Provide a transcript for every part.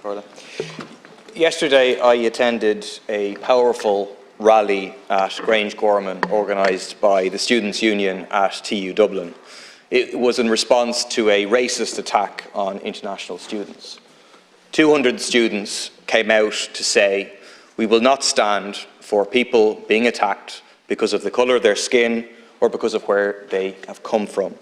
Carla. Yesterday I attended a powerful rally at Grange Gorman organised by the Students' Union at TU Dublin. It was in response to a racist attack on international students. 200 students came out to say, we will not stand for people being attacked because of the colour of their skin or because of where they have come from.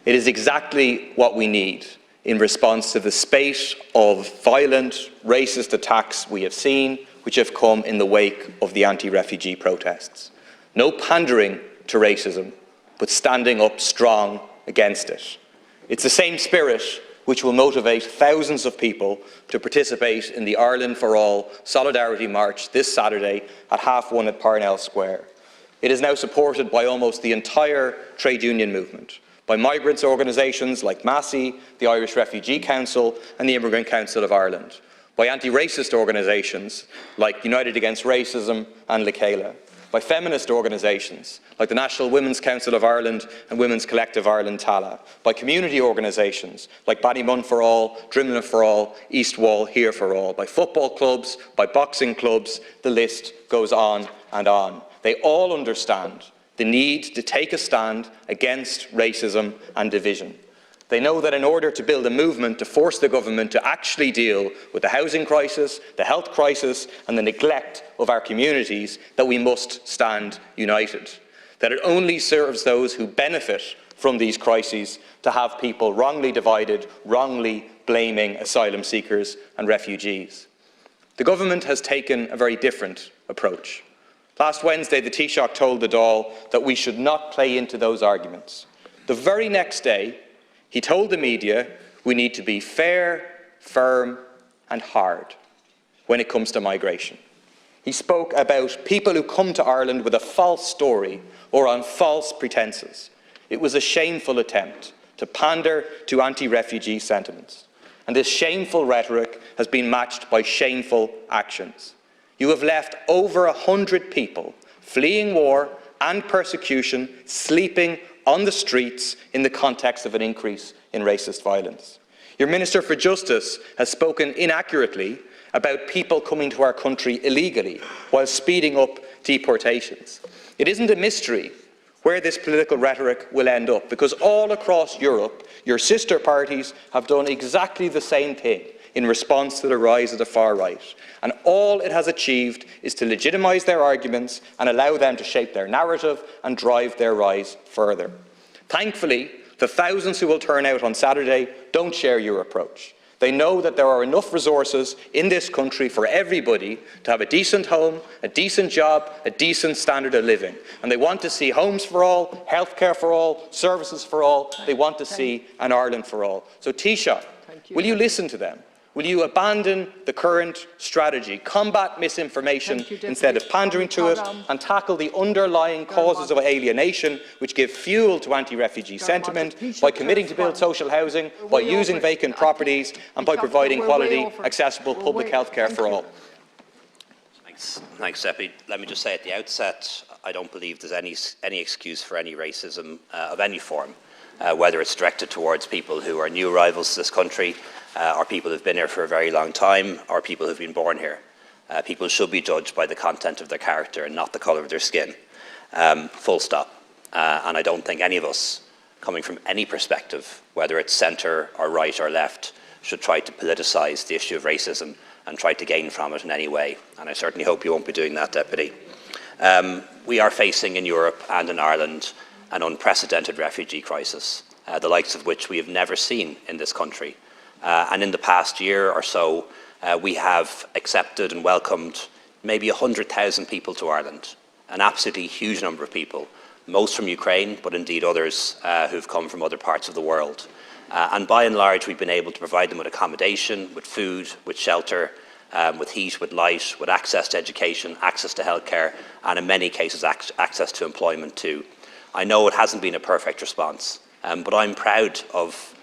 It is exactly what we need in response to the spate of violent, racist attacks we have seen, which have come in the wake of the anti-refugee protests. No pandering to racism, but standing up strong against it. It's the same spirit which will motivate thousands of people to participate in the Ireland for All Solidarity March this Saturday at 1:30 at Parnell Square. It is now supported by almost the entire trade union movement, by migrants' organisations like Massey, the Irish Refugee Council and the Immigrant Council of Ireland, by anti-racist organisations like United Against Racism and Lekela, by feminist organisations like the National Women's Council of Ireland and Women's Collective Ireland Tala, by community organisations like Ballymun for All, Drimnagh for All, East Wall Here for All, by football clubs, by boxing clubs, the list goes on and on. They all understand the need to take a stand against racism and division. They know that in order to build a movement to force the government to actually deal with the housing crisis, the health crisis and the neglect of our communities, that we must stand united. That it only serves those who benefit from these crises to have people wrongly divided, wrongly blaming asylum seekers and refugees. The government has taken a very different approach. Last Wednesday, the Taoiseach told the Dáil that we should not play into those arguments. The very next day, he told the media we need to be fair, firm and hard when it comes to migration. He spoke about people who come to Ireland with a false story or on false pretences. It was a shameful attempt to pander to anti-refugee sentiments. And this shameful rhetoric has been matched by shameful actions. You have left over 100 people fleeing war and persecution, sleeping on the streets in the context of an increase in racist violence. Your Minister for Justice has spoken inaccurately about people coming to our country illegally while speeding up deportations. It isn't a mystery where this political rhetoric will end up, because all across Europe, your sister parties have done exactly the same thing in response to the rise of the far right. And all it has achieved is to legitimise their arguments and allow them to shape their narrative and drive their rise further. Thankfully, the thousands who will turn out on Saturday don't share your approach. They know that there are enough resources in this country for everybody to have a decent home, a decent job, a decent standard of living. And they want to see homes for all, healthcare for all, services for all. They want to see an Ireland for all. So Taoiseach, will you listen to them? Will you abandon the current strategy, combat misinformation instead of pandering to it, and tackle the underlying causes of alienation which give fuel to anti-refugee sentiment by committing to build social housing, by using vacant properties and by providing quality, accessible public health care for all? Thanks, Deputy. Let me just say at the outset, I don't believe there's any excuse for any racism of any form, whether it's directed towards people who are new arrivals to this country, or people who've been here for a very long time, or people who've been born here. People should be judged by the content of their character and not the colour of their skin. Full stop. And I don't think any of us, coming from any perspective, whether it's centre or right or left, should try to politicise the issue of racism and try to gain from it in any way. And I certainly hope you won't be doing that, Deputy. We are facing in Europe and in Ireland an unprecedented refugee crisis, the likes of which we have never seen in this country. And in the past year or so, we have accepted and welcomed maybe 100,000 people to Ireland, an absolutely huge number of people, most from Ukraine, but indeed others who've come from other parts of the world. And by and large, we've been able to provide them with accommodation, with food, with shelter, with heat, with light, with access to education, access to healthcare, and in many cases, access to employment too. I know it hasn't been a perfect response, but I'm proud of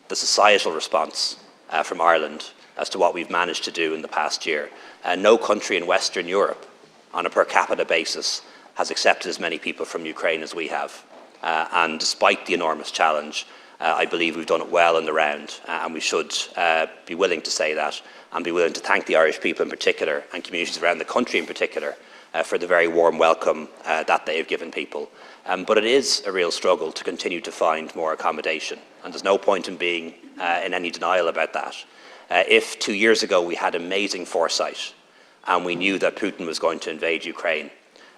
the societal response from Ireland as to what we've managed to do in the past year. No country in Western Europe, on a per capita basis, has accepted as many people from Ukraine as we have. And despite the enormous challenge, I believe we've done it well in the round, and we should be willing to say that and be willing to thank the Irish people in particular and communities around the country in particular for the very warm welcome that they have given people. But it is a real struggle to continue to find more accommodation, and there's no point in being in any denial about that. If 2 years ago we had amazing foresight and we knew that Putin was going to invade Ukraine,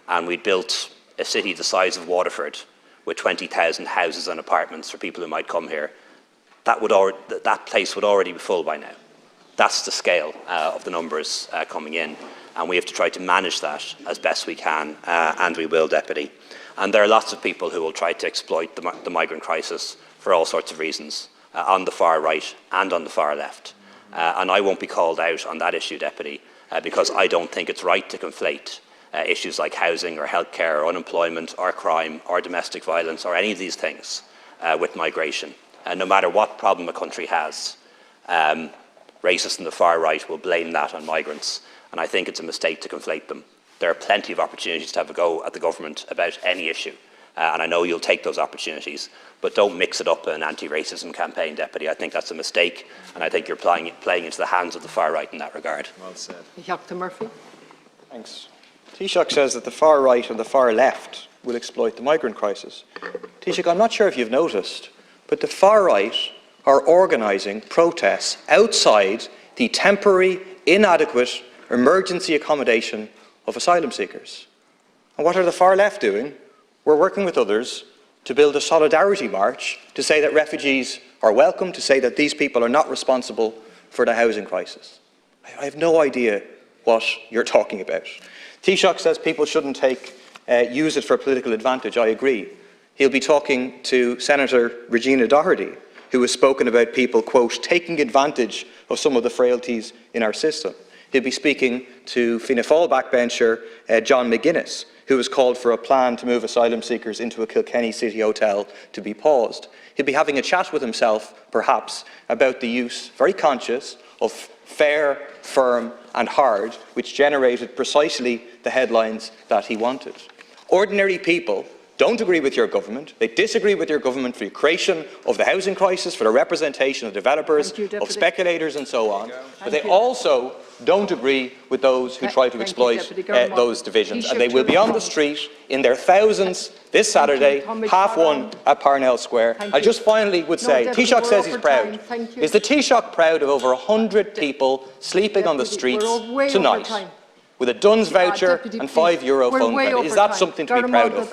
and we'd built a city the size of Waterford with 20,000 houses and apartments for people who might come here, that place would already be full by now. That's the scale of the numbers coming in, and we have to try to manage that as best we can, and we will, Deputy. And there are lots of people who will try to exploit the migrant crisis for all sorts of reasons, on the far right and on the far left. And I won't be called out on that issue, Deputy, because I don't think it's right to conflate issues like housing or healthcare or unemployment or crime or domestic violence or any of these things with migration. No matter what problem a country has, racists on the far right will blame that on migrants, and I think it's a mistake to conflate them. There are plenty of opportunities to have a go at the government about any issue, and I know you'll take those opportunities, but don't mix it up in an anti-racism campaign, Deputy. I think that's a mistake, and I think you're playing into the hands of the far right in that regard. Well said. Dr. Murphy. Thanks. Taoiseach says that the far right and the far left will exploit the migrant crisis. Taoiseach, I'm not sure if you've noticed, but the far right are organising protests outside the temporary, inadequate emergency accommodation of asylum seekers. And what are the far left doing? We're working with others to build a solidarity march to say that refugees are welcome, to say that these people are not responsible for the housing crisis. I have no idea what you're talking about. Taoiseach says people shouldn't use it for political advantage. I agree. He'll be talking to Senator Regina Doherty, who has spoken about people, quote, taking advantage of some of the frailties in our system. He'll be speaking to Fianna Fáil backbencher John McGuinness, who has called for a plan to move asylum seekers into a Kilkenny city hotel to be paused. He'll be having a chat with himself, perhaps, about the use, very conscious, of fair, firm and hard, which generated precisely the headlines that he wanted. Ordinary people don't agree with your government. They disagree with your government for the creation of the housing crisis, for the representation of developers, of speculators and so on. But they also don't agree with those who try to exploit those divisions. And they will be on the street in their thousands this Saturday, 1:30 at Parnell Square. I just finally would say, Taoiseach says he's proud. Is the Taoiseach proud of over 100 people sleeping on the streets tonight with a Dunn's voucher and €5 phone credit? Is that something to be proud of?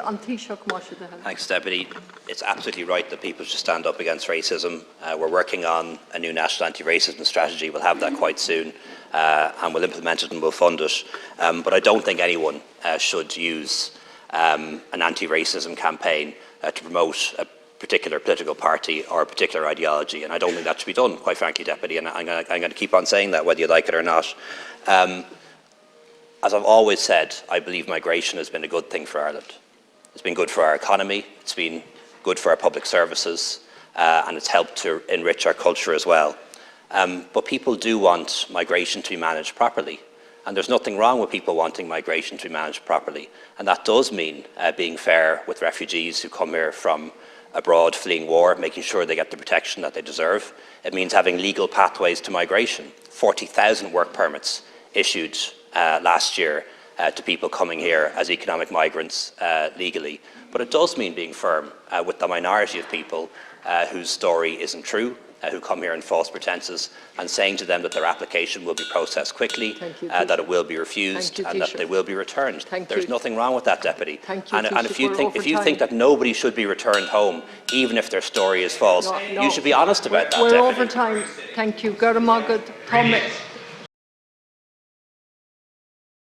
Thanks, Deputy. It's absolutely right that people should stand up against racism. We're working on a new national anti-racism strategy. We'll have that quite soon, and we'll implement it and we'll fund it. But I don't think anyone should use an anti-racism campaign to promote a particular political party or a particular ideology, and I don't think that should be done, quite frankly, Deputy, and I'm going to keep on saying that, whether you like it or not. As I've always said, I believe migration has been a good thing for Ireland. It's been good for our economy, it's been good for our public services, and it's helped to enrich our culture as well. But people do want migration to be managed properly, and there's nothing wrong with people wanting migration to be managed properly. And that does mean being fair with refugees who come here from abroad fleeing war, making sure they get the protection that they deserve. It means having legal pathways to migration. 40,000 work permits issued last year to people coming here as economic migrants legally. But it does mean being firm with the minority of people whose story isn't true, who come here on false pretences, and saying to them that their application will be processed quickly, that it will be refused, and that they will be returned. There's nothing wrong with that, Deputy. And if you think that nobody should be returned home, even if their story is false, you should be honest about that, Deputy. We're over time. Thank you. Garamagad, Thomas.